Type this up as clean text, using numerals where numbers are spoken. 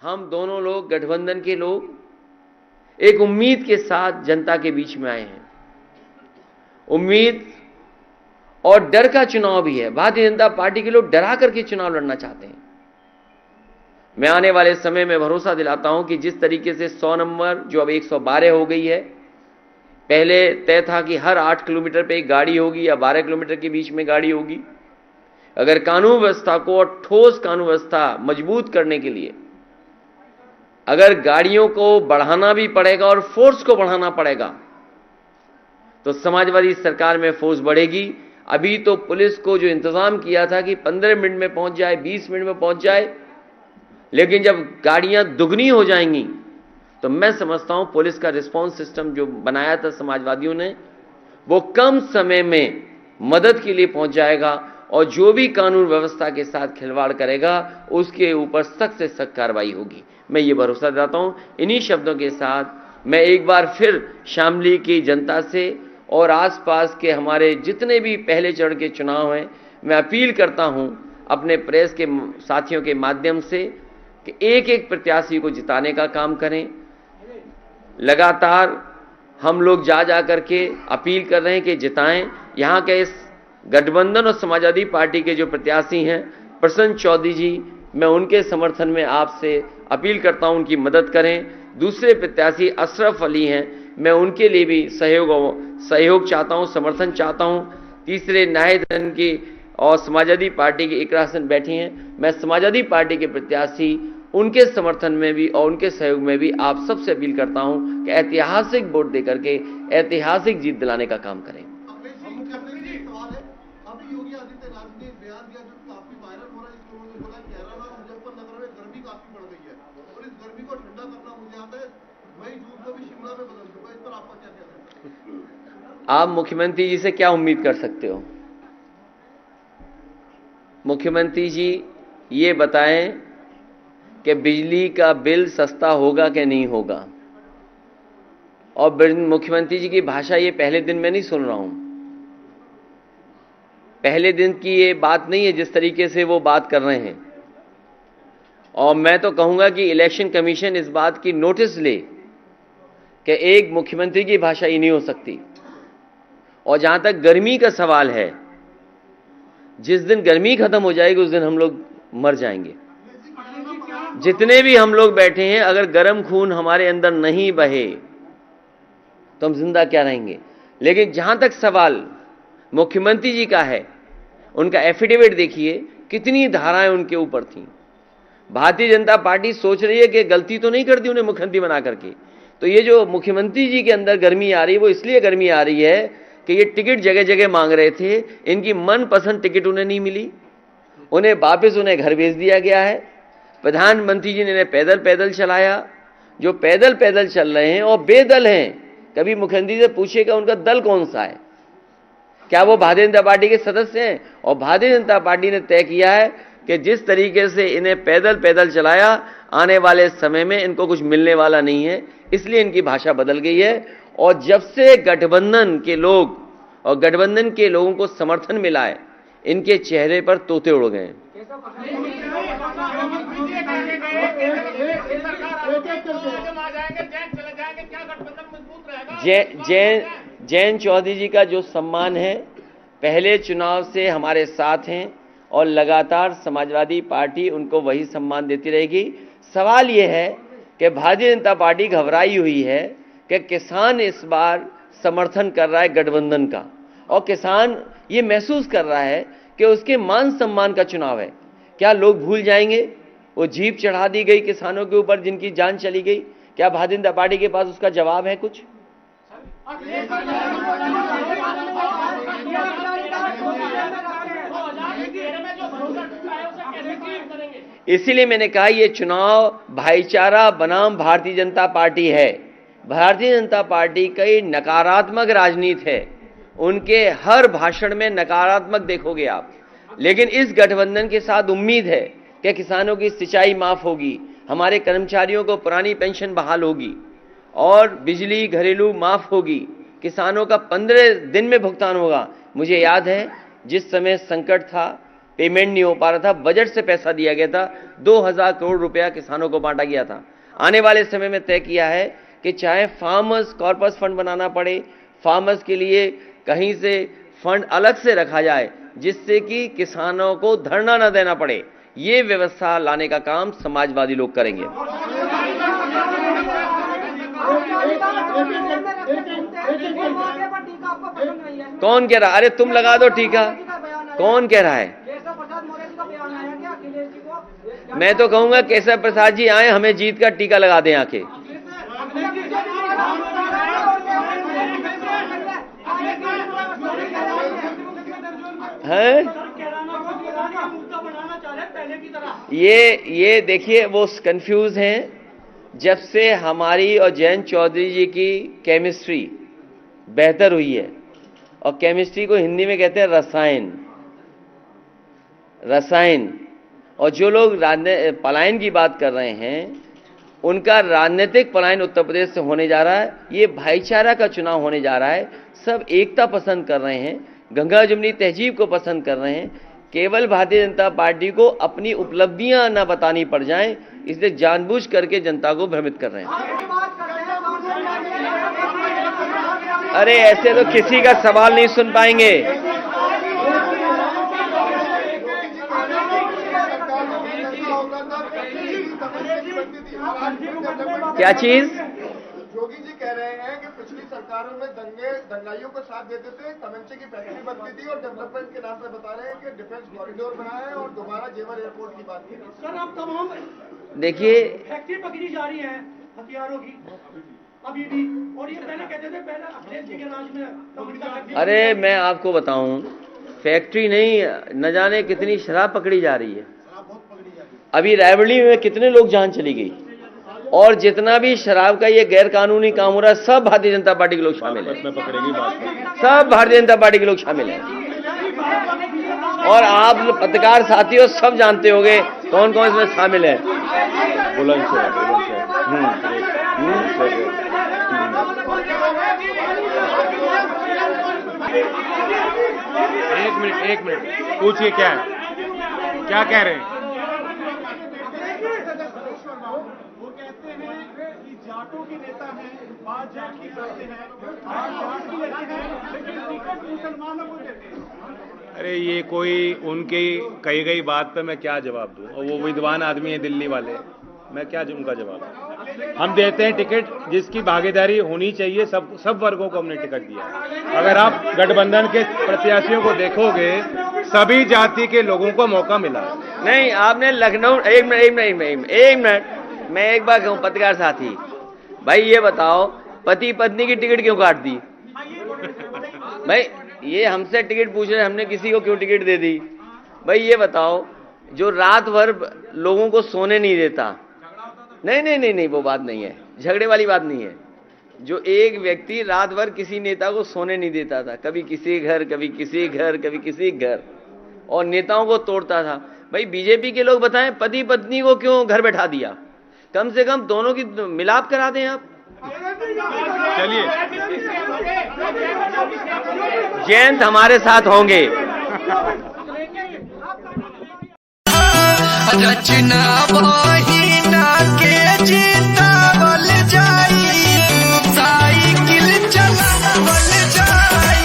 हम दोनों लोग, गठबंधन के लोग, एक उम्मीद के साथ जनता के बीच में आए हैं। उम्मीद और डर का चुनाव भी है। भारतीय जनता पार्टी के लोग डरा करके चुनाव लड़ना चाहते हैं। मैं आने वाले समय में भरोसा दिलाता हूं कि जिस तरीके से 100 नंबर जो अब 112 हो गई है, पहले तय था कि हर 8 किलोमीटर पे एक गाड़ी होगी या 12 किलोमीटर के बीच में गाड़ी होगी। अगर कानून व्यवस्था को और ठोस कानून व्यवस्था मजबूत करने के लिए अगर गाड़ियों को बढ़ाना भी पड़ेगा और फोर्स को बढ़ाना पड़ेगा, तो समाजवादी सरकार में फोर्स बढ़ेगी। अभी तो पुलिस को जो इंतजाम किया था कि 15 मिनट में पहुंच जाए, 20 मिनट में पहुंच जाए, लेकिन जब गाड़ियां दुगनी हो जाएंगी तो मैं समझता हूं पुलिस का रिस्पांस सिस्टम जो बनाया था समाजवादियों ने, वो कम समय में मदद के लिए पहुंच जाएगा और जो भी कानून व्यवस्था के साथ खिलवाड़ करेगा उसके ऊपर सख्त से सख्त कार्रवाई होगी। मैं ये भरोसा देता हूं। इन्हीं शब्दों के साथ मैं एक बार फिर शामली की जनता से और आसपास के हमारे जितने भी पहले चरण के चुनाव हैं, मैं अपील करता हूं अपने प्रेस के साथियों के माध्यम से कि एक एक प्रत्याशी को जिताने का काम करें। लगातार हम लोग जा करके अपील कर रहे हैं कि जिताएं। यहां के इस गठबंधन और समाजवादी पार्टी के जो प्रत्याशी हैं प्रसन्न चौधरी जी, मैं उनके समर्थन में आपसे अपील करता हूं उनकी मदद करें। दूसरे प्रत्याशी अशरफ अली हैं, मैं उनके लिए भी सहयोग चाहता हूं, समर्थन चाहता हूं। तीसरे नाहिदन की और समाजवादी पार्टी की इकरा हसन बैठी हैं, मैं समाजवादी पार्टी के प्रत्याशी उनके समर्थन में भी और उनके सहयोग में भी आप सबसे अपील करता हूं कि ऐतिहासिक वोट देकर के ऐतिहासिक जीत दिलाने का काम करें। योगी आदित्यनाथ ने बयान दिया जो काफी वायरल हो रहा है, इसमें उन्होंने बोला केरला और मुजफ्फरनगर में गर्मी काफी बढ़ गई है और इस गर्मी को ठंडा करना मुझे आता है मई जून को भी शिमला में बदल चुका है। इस पर आपका क्या कहना है? आप मुख्यमंत्री जी से क्या उम्मीद कर सकते हो? मुख्यमंत्री जी ये बताएं कि बिजली का बिल सस्ता होगा कि नहीं होगा। और मुख्यमंत्री जी की भाषा ये पहले दिन में नहीं सुन रहा हूं, पहले दिन की ये बात नहीं है जिस तरीके से वो बात कर रहे हैं। और मैं तो कहूंगा कि इलेक्शन कमीशन इस बात की नोटिस ले कि एक मुख्यमंत्री की भाषा ही नहीं हो सकती। और जहां तक गर्मी का सवाल है, जिस दिन गर्मी खत्म हो जाएगी उस दिन हम लोग मर जाएंगे। जितने भी हम लोग बैठे हैं, अगर गर्म खून हमारे अंदर नहीं बहे तो हम जिंदा क्या रहेंगे। लेकिन जहां तक सवाल मुख्यमंत्री जी का है, उनका एफिडेविट देखिए, कितनी धाराएं उनके ऊपर थी। भारतीय जनता पार्टी सोच रही है कि गलती तो नहीं कर दी उन्हें मुख्यमंत्री बना करके। तो ये जो मुख्यमंत्री जी के अंदर गर्मी आ रही है, वो इसलिए गर्मी आ रही है कि ये टिकट जगह जगह मांग रहे थे, इनकी मनपसंद टिकट उन्हें नहीं मिली, उन्हें वापस उन्हें घर भेज दिया गया है। प्रधानमंत्री जी ने इन्हें पैदल पैदल चलाया। जो पैदल पैदल चल रहे हैं और बेदल हैं, कभी मुख्यमंत्री से पूछेगा उनका दल कौन सा है, क्या वो भारतीय जनता पार्टी के सदस्य हैं? और भारतीय जनता पार्टी ने तय किया है कि जिस तरीके से इन्हें पैदल पैदल चलाया, आने वाले समय में इनको कुछ मिलने वाला नहीं है, इसलिए इनकी भाषा बदल गई है। और जब से गठबंधन के लोग और गठबंधन के लोगों को समर्थन मिला है, इनके चेहरे पर तोते उड़ गए। जैन चौधरी जी का जो सम्मान है, पहले चुनाव से हमारे साथ हैं और लगातार समाजवादी पार्टी उनको वही सम्मान देती रहेगी। सवाल यह है कि भारतीय जनता पार्टी घबराई हुई है कि किसान इस बार समर्थन कर रहा है गठबंधन का, और किसान ये महसूस कर रहा है कि उसके मान सम्मान का चुनाव है। क्या लोग भूल जाएंगे वो जीप चढ़ा दी गई किसानों के ऊपर जिनकी जान चली गई? क्या भारतीय जनता पार्टी के पास उसका जवाब है कुछ? इसीलिए मैंने कहा ये चुनाव भाईचारा बनाम भारतीय जनता पार्टी है। भारतीय जनता पार्टी की नकारात्मक राजनीति है, उनके हर भाषण में नकारात्मक देखोगे आप। लेकिन इस गठबंधन के साथ उम्मीद है कि किसानों की सिंचाई माफ होगी, हमारे कर्मचारियों को पुरानी पेंशन बहाल होगी और बिजली घरेलू माफ होगी, किसानों का 15 दिन में भुगतान होगा। मुझे याद है जिस समय संकट था, पेमेंट नहीं हो पा रहा था, बजट से पैसा दिया गया था, 2000 करोड़ रुपया किसानों को बांटा गया था। आने वाले समय में तय किया है कि चाहे फार्मर्स कॉर्पस फंड बनाना पड़े, फार्मर्स के लिए कहीं से फंड अलग से रखा जाए जिससे कि किसानों को धरना न देना पड़े, ये व्यवस्था लाने का काम समाजवादी लोग करेंगे। कौन कह रहा? अरे तुम लगा दो टीका, कौन कह रहा है? मैं तो कहूंगा केशव प्रसाद जी आए, हमें जीत का टीका लगा दें आके। हैं? ये देखिए वो कंफ्यूज हैं। जब से हमारी और जयंत चौधरी जी की केमिस्ट्री बेहतर हुई है, और केमिस्ट्री को हिंदी में कहते हैं रसायन, और जो लोग पलायन की बात कर रहे हैं उनका राजनीतिक पलायन उत्तर प्रदेश से होने जा रहा है। ये भाईचारा का चुनाव होने जा रहा है। सब एकता पसंद कर रहे हैं, गंगा जमुनी तहजीब को पसंद कर रहे हैं। केवल भारतीय जनता पार्टी को अपनी उपलब्धियां न बतानी पड़ जाएं, इसलिए जानबूझ करके जनता को भ्रमित कर रहे हैं। अरे ऐसे तो किसी का सवाल नहीं सुन पाएंगे। क्या चीज? योगी जी कह रहे हैं कि पिछली सरकारों में दंगाइयों को साथ देते थे, तमंचे की फैक्ट्री बनती थी, और डेवलपमेंट के नाम पे बता रहे हैं कि डिफेंस कॉरिडोर बनाया है और दोबारा जेवर एयरपोर्ट की बात की। सर आप तमाम देखिए फैक्ट्री पकड़ी जा रही है हथियारों की अभी भी, और ये पहले कहते थे पहले अखिलेश जी के राज में। अरे मैं आपको बताऊं, फैक्ट्री नहीं, न जाने कितनी शराब पकड़ी जा रही है। अभी रायबरेली में कितने लोग जान चली गई, और जितना भी शराब का ये गैर कानूनी काम हो रहा है, सब भारतीय जनता पार्टी के लोग शामिल हैं। सब भारतीय जनता पार्टी के लोग शामिल हैं। और आप पत्रकार साथियों सब जानते होंगे कौन कौन इसमें शामिल है। एक मिनट पूछिए, क्या है, क्या कह रहे हैं? जाटों के नेता हैं, बात जाट की करते हैं, बात जाट की लेते हैं, लेकिन टिकट मुसलमानों को देते हैं। अरे ये कोई उनकी कही गई बात पे मैं क्या जवाब दूं? और वो विद्वान आदमी है दिल्ली वाले, मैं क्या उनका जवाब दूं? हम देते हैं टिकट, जिसकी भागीदारी होनी चाहिए, सब वर्गों को हमने टिकट दिया। अगर आप गठबंधन के प्रत्याशियों को देखोगे, सभी जाति के लोगों को मौका मिला। नहीं, आपने लखनऊ, एक मिनट, मैं एक बार कहूँ पत्रकार साथी भाई, ये बताओ पति पत्नी की टिकट क्यों काट दी? भाई ये हमसे टिकट पूछ रहे, हमने किसी को क्यों टिकट दे दी? भाई ये बताओ, जो रात भर लोगों को सोने नहीं देता, नहीं, वो बात नहीं है, झगड़े वाली बात नहीं है। जो एक व्यक्ति रात भर किसी नेता को सोने नहीं देता था, कभी किसी घर, कभी किसी घर, कभी किसी घर, और नेताओं को तोड़ता था। भाई बीजेपी के लोग बताएं, पति पत्नी को क्यों घर बैठा दिया? कम से कम दोनों की मिलाप करा दें आप। चलिए, जयंत हमारे साथ होंगे। रचना